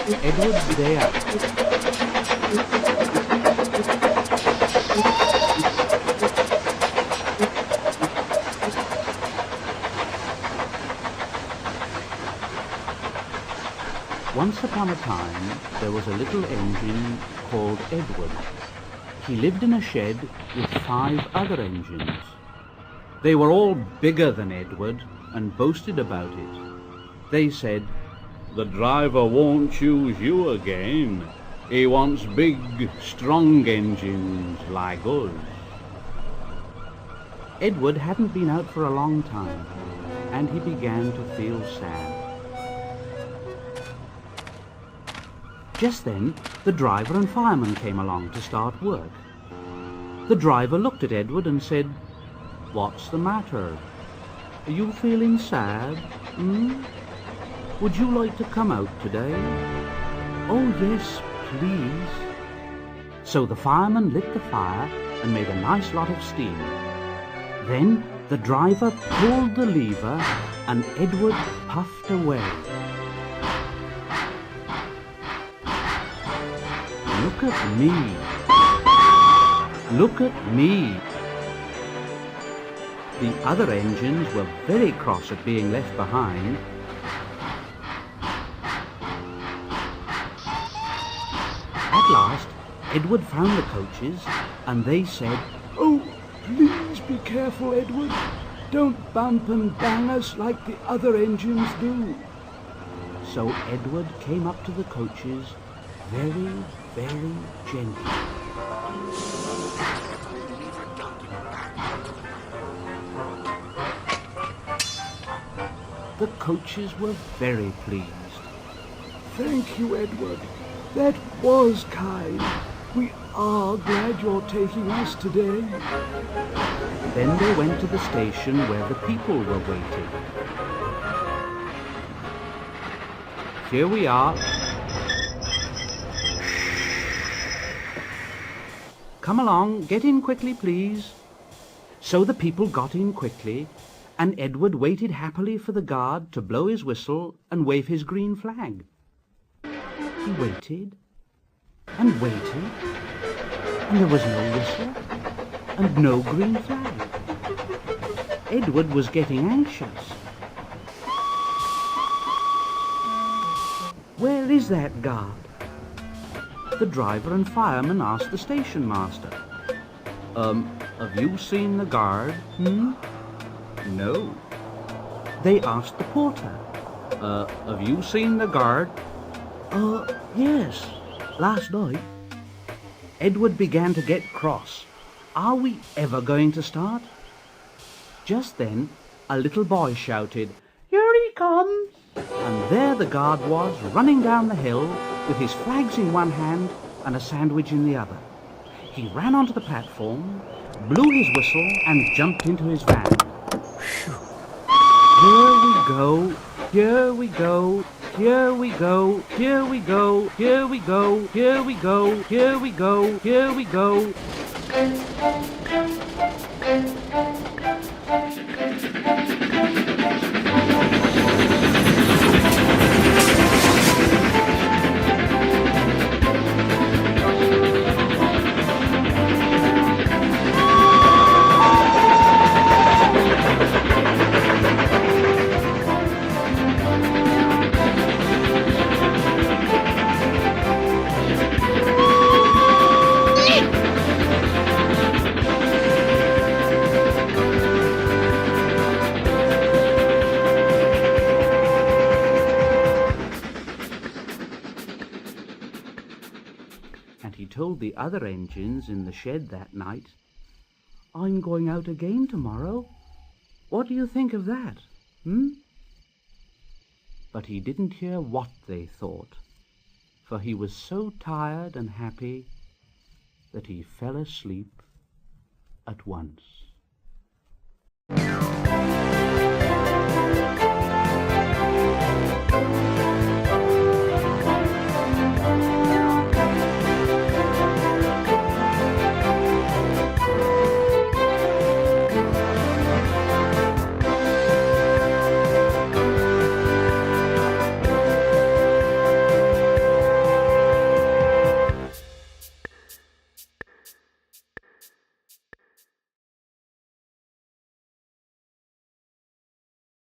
Edward's there. Once upon a time, there was a little engine called Edward. He lived in a shed with 5 other engines. They were all bigger than Edward and boasted about it. They said, "The driver won't choose you again. He wants big, strong engines like us." Edward hadn't been out for a long time, and he began to feel sad. Just then, the driver and fireman came along to start work. The driver looked at Edward and said, "What's the matter? Are you feeling sad? Would you like to come out today?" "Oh, yes, please." So the fireman lit the fire and made a nice lot of steam. Then the driver pulled the lever and Edward puffed away. "Look at me. Look at me." The other engines were very cross at being left behind. At last, Edward found the coaches, and they said, "Oh, please be careful, Edward. Don't bump and bang us like the other engines do." So Edward came up to the coaches very, very gently. The coaches were very pleased. "Thank you, Edward. That was kind. We are glad you're taking us today." Then they went to the station where the people were waiting. "Here we are." "Come along, get in quickly, please." So the people got in quickly, and Edward waited happily for the guard to blow his whistle and wave his green flag. He waited and waited, and there was no whistle and no green flag. Edward was getting anxious. "Where is that guard?" The driver and fireman asked the station master. Have you seen the guard?" "No." They asked the porter. Have you seen the guard?" Yes, last night." Edward began to get cross. Are we ever going to start? Just then, a little boy shouted, "Here he comes!" And there the guard was, running down the hill, with his flags in one hand and a sandwich in the other. He ran onto the platform, blew his whistle, and jumped into his van. Here we go, here we go, here we go, here we go, here we go, here we go, here we go, here we go. And he told the other engines in the shed that night, "I'm going out again tomorrow. What do you think of that, But he didn't hear what they thought, for he was so tired and happy that he fell asleep at once.